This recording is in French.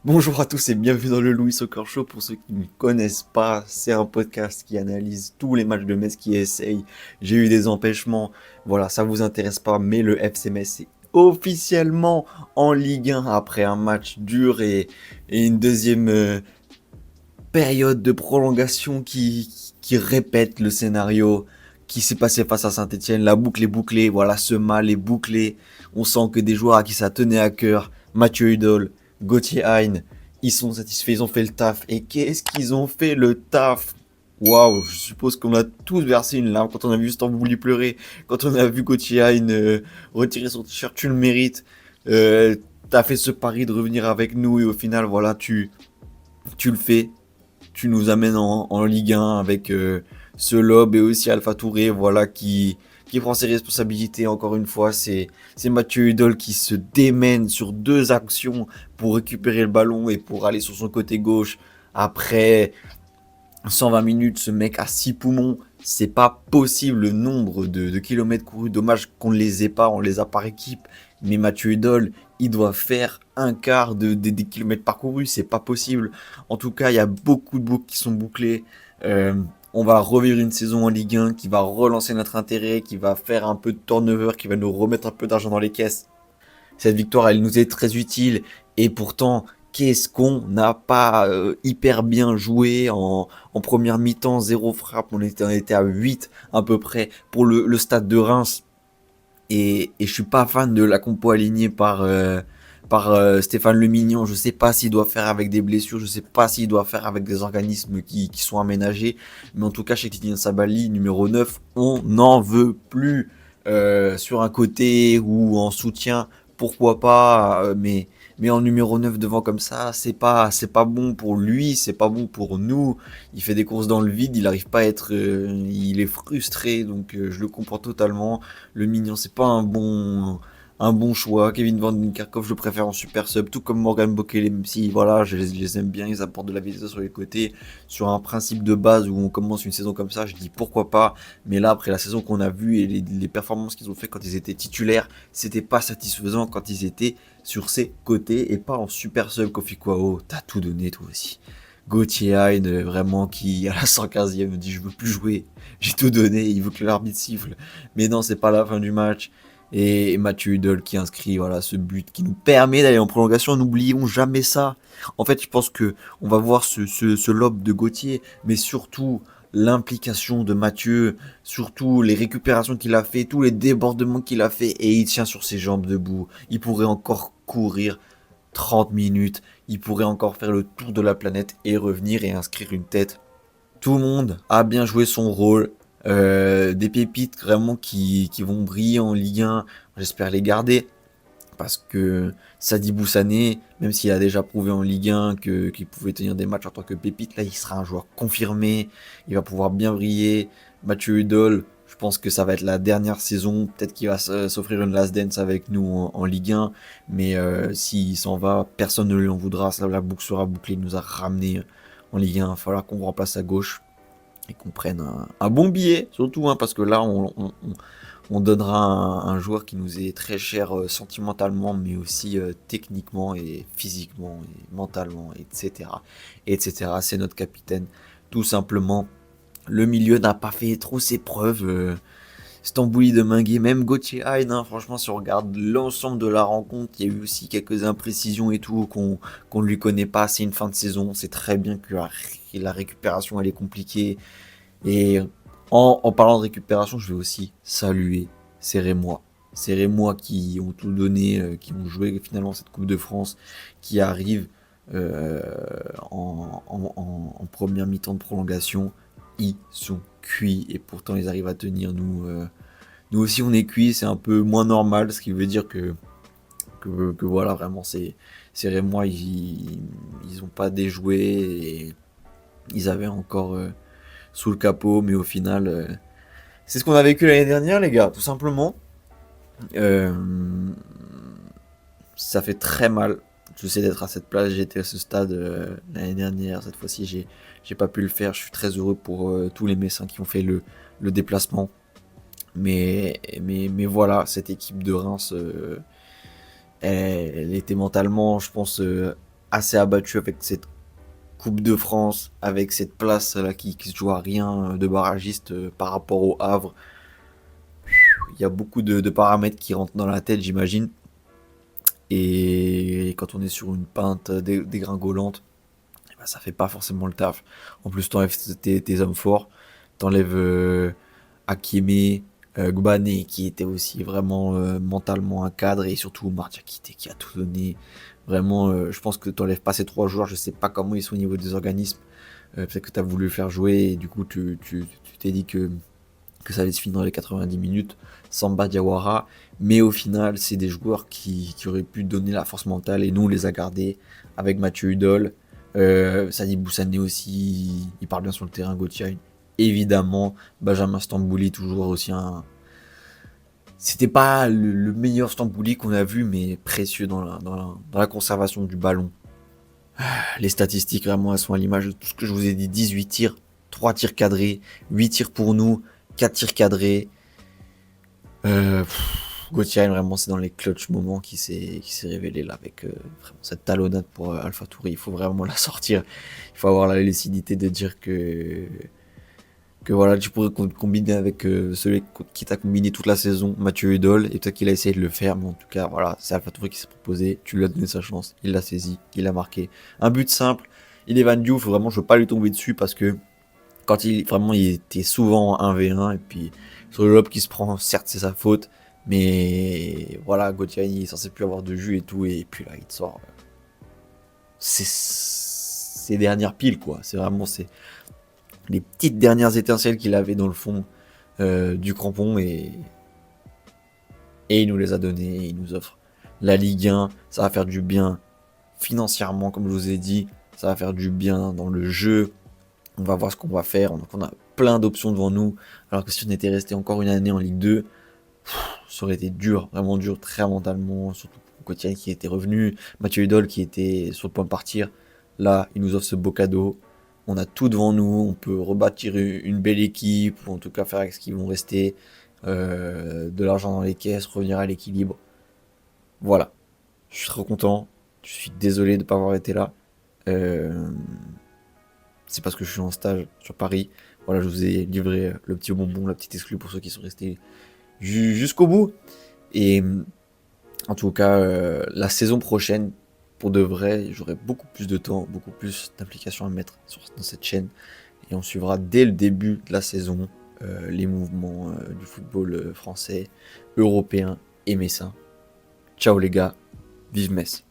Bonjour à tous et bienvenue dans le Louis Soccer Show. Pour ceux qui ne me connaissent pas, c'est un podcast qui analyse tous les matchs de Metz qui essayent. J'ai eu des empêchements, voilà, ça vous intéresse pas, mais le FC Metz est officiellement en Ligue 1 après un match dur et une deuxième période de prolongation qui répète le scénario qui s'est passé face à Saint-Etienne. La boucle est bouclée, voilà, ce mal est bouclé. On sent que des joueurs à qui ça tenait à cœur, Mathieu Hudol, Gauthier Hein, ils sont satisfaits, ils ont fait le taf. Et qu'est-ce qu'ils ont fait le taf? Waouh, je suppose qu'on a tous versé une larme quand on a vu Stambouli pleurer, quand on a vu Gauthier Hein retirer son t-shirt, tu le mérites. T'as fait ce pari de revenir avec nous et au final, voilà, tu le fais, tu nous amènes en Ligue 1 avec ce lob et aussi Alpha Touré, voilà, qui prend ses responsabilités. Encore une fois, c'est Mathieu Hudol qui se démène sur deux actions pour récupérer le ballon et pour aller sur son côté gauche. Après 120 minutes, ce mec a 6 poumons. C'est pas possible le nombre de kilomètres courus. Dommage qu'on ne les ait pas, on les a par équipe. Mais Mathieu Hudol, il doit faire un quart des kilomètres parcourus. C'est pas possible. En tout cas, il y a beaucoup de boucles qui sont bouclées. Euh, on va revivre une saison en Ligue 1 qui va relancer notre intérêt, qui va faire un peu de turnover, qui va nous remettre un peu d'argent dans les caisses. Cette victoire, elle nous est très utile. Et pourtant, qu'est-ce qu'on n'a pas hyper bien joué en première mi-temps, zéro frappe, on était à 8 à peu près pour le stade de Reims. Et je suis pas fan de la compo alignée par Stéphane Le Mignon. Je sais pas s'il doit faire avec des blessures, je sais pas s'il doit faire avec des organismes qui sont aménagés. Mais en tout cas, chez Kylian Sabali, numéro 9, on n'en veut plus. Sur un côté ou en soutien, pourquoi pas, mais en numéro 9 devant comme ça, c'est pas bon pour lui, c'est pas bon pour nous. Il fait des courses dans le vide, il n'arrive pas à être, il est frustré, donc je le comprends totalement. Le Mignon, c'est pas un bon choix. Kevin Van Kerkhoff, je le préfère en super sub, tout comme Morgan Bokele, même si voilà, je les aime bien, ils apportent de la vitesse sur les côtés. Sur un principe de base où on commence une saison comme ça, je dis pourquoi pas. Mais là, après la saison qu'on a vue et les performances qu'ils ont fait quand ils étaient titulaires, c'était pas satisfaisant quand ils étaient sur ses côtés et pas en super sub. Kofi Kwao, t'as tout donné toi aussi. Gauthier Hein, vraiment qui à la 115e me dit je veux plus jouer, j'ai tout donné, il veut que l'arbitre siffle. Mais non, c'est pas la fin du match. Et Mathieu Hudol qui inscrit voilà ce but qui nous permet d'aller en prolongation. N'oublions jamais ça. En fait, je pense que on va voir ce lob de Gauthier, mais surtout l'implication de Mathieu, surtout les récupérations qu'il a fait, tous les débordements qu'il a fait, et il tient sur ses jambes debout. Il pourrait encore courir 30 minutes, il pourrait encore faire le tour de la planète et revenir et inscrire une tête. Tout le monde a bien joué son rôle. Des pépites vraiment qui vont briller en Ligue 1. J'espère les garder. Parce que Sadi Boussané, même s'il a déjà prouvé en Ligue 1 qu'il pouvait tenir des matchs en tant que pépite, là il sera un joueur confirmé. Il va pouvoir bien briller. Mathieu Hudol, je pense que ça va être la dernière saison. Peut-être qu'il va s'offrir une last dance avec nous en Ligue 1. Mais s'il s'en va, personne ne lui en voudra. La boucle sera bouclée. Il nous a ramené en Ligue 1. Il va falloir qu'on remplace à gauche et qu'on prenne un bon billet, surtout, hein, parce que là, on donnera un joueur qui nous est très cher sentimentalement, mais aussi techniquement et physiquement et mentalement, etc. etc. C'est notre capitaine, tout simplement. Le milieu n'a pas fait trop ses preuves. Stambouli de Minguet, même Gauthier Hyde, hein, franchement, si on regarde l'ensemble de la rencontre, il y a eu aussi quelques imprécisions et tout qu'on ne lui connaît pas. C'est une fin de saison, c'est très bien que la récupération elle est compliquée. Et en parlant de récupération, je vais aussi saluer ces Rémois. Ces Rémois qui ont tout donné, qui ont joué finalement cette Coupe de France, qui arrivent euh, en première mi-temps de prolongation. Ils sont cuits et pourtant ils arrivent à tenir. Nous aussi on est cuits, c'est un peu moins normal, ce qui veut dire que voilà, vraiment ces Rémois, ils ont pas déjoué et ils avaient encore sous le capot, mais au final, c'est ce qu'on a vécu l'année dernière, les gars, tout simplement. Euh, Ça fait très mal. Je sais d'être à cette place, j'étais à ce stade l'année dernière. Cette fois-ci, j'ai pas pu le faire. Je suis très heureux pour tous les Messins qui ont fait le déplacement. Mais voilà, cette équipe de Reims, elle était mentalement, je pense, assez abattu avec cette Coupe de France, avec cette place là qui se joue à rien de barragiste par rapport au Havre. Il y a beaucoup de paramètres qui rentrent dans la tête, j'imagine. Et quand on est sur une pinte dégringolante, eh ben, ça fait pas forcément le taf. En plus, t'enlèves tes hommes forts, t'enlèves Hakimi, Gbané qui était aussi vraiment mentalement un cadre, et surtout Martia qui a tout donné. Vraiment, je pense que t'enlèves pas ces 3 joueurs, je sais pas comment ils sont au niveau des organismes. Peut-être que t'as voulu le faire jouer et du coup tu t'es dit que ça allait se finir dans les 90 minutes. Samba Diawara, mais au final, c'est des joueurs qui auraient pu donner la force mentale et nous, on les a gardés avec Mathieu Hudol. Sadi Boussané aussi, il parle bien sur le terrain, Gauthier. Évidemment, Benjamin Stambouli, toujours aussi un. C'était pas le meilleur Stambouli qu'on a vu, mais précieux dans la conservation du ballon. Les statistiques, vraiment, elles sont à l'image de tout ce que je vous ai dit. 18 tirs, 3 tirs cadrés, 8 tirs pour nous, 4 tirs cadrés. Gauthier, vraiment, c'est dans les clutch moments qui s'est révélé là avec vraiment cette talonnade pour Alpha Touri. Il faut vraiment la sortir. Il faut avoir la lucidité de dire que voilà, tu pourrais combiner avec celui qui t'a combiné toute la saison, Mathieu Hudol, et peut-être qu'il a essayé de le faire, mais en tout cas, voilà, c'est Alpha Touri qui s'est proposé. Tu lui as donné sa chance, il l'a saisi, il a marqué. Un but simple. Il est Van Diouf, vraiment, je veux pas lui tomber dessus parce que quand il était souvent en 1v1 et puis sur le lob qui se prend, certes c'est sa faute, mais voilà, Gauthier il est censé plus avoir de jus et tout, et puis là il te sort ses dernières piles quoi. C'est vraiment les petites dernières étincelles qu'il avait dans le fond du crampon, et il nous les a données, il nous offre la Ligue 1, ça va faire du bien financièrement comme je vous ai dit, ça va faire du bien dans le jeu. On va voir ce qu'on va faire. Donc on a plein d'options devant nous. Alors que si on était resté encore une année en Ligue 2, ça aurait été dur, vraiment dur, très mentalement. Surtout pour Gauthier qui était revenu, Mathieu Hudol qui était sur le point de partir. Là, il nous offre ce beau cadeau. On a tout devant nous. On peut rebâtir une belle équipe, ou en tout cas faire avec ce qu'ils vont rester. De l'argent dans les caisses, revenir à l'équilibre. Voilà. Je suis trop content. Je suis désolé de ne pas avoir été là. Euh, c'est parce que je suis en stage sur Paris. Voilà, je vous ai livré le petit bonbon, la petite exclue pour ceux qui sont restés jusqu'au bout. Et en tout cas, la saison prochaine, pour de vrai, j'aurai beaucoup plus de temps, beaucoup plus d'implications à mettre dans cette chaîne. Et on suivra dès le début de la saison les mouvements du football français, européen et messin. Ciao les gars, vive Metz.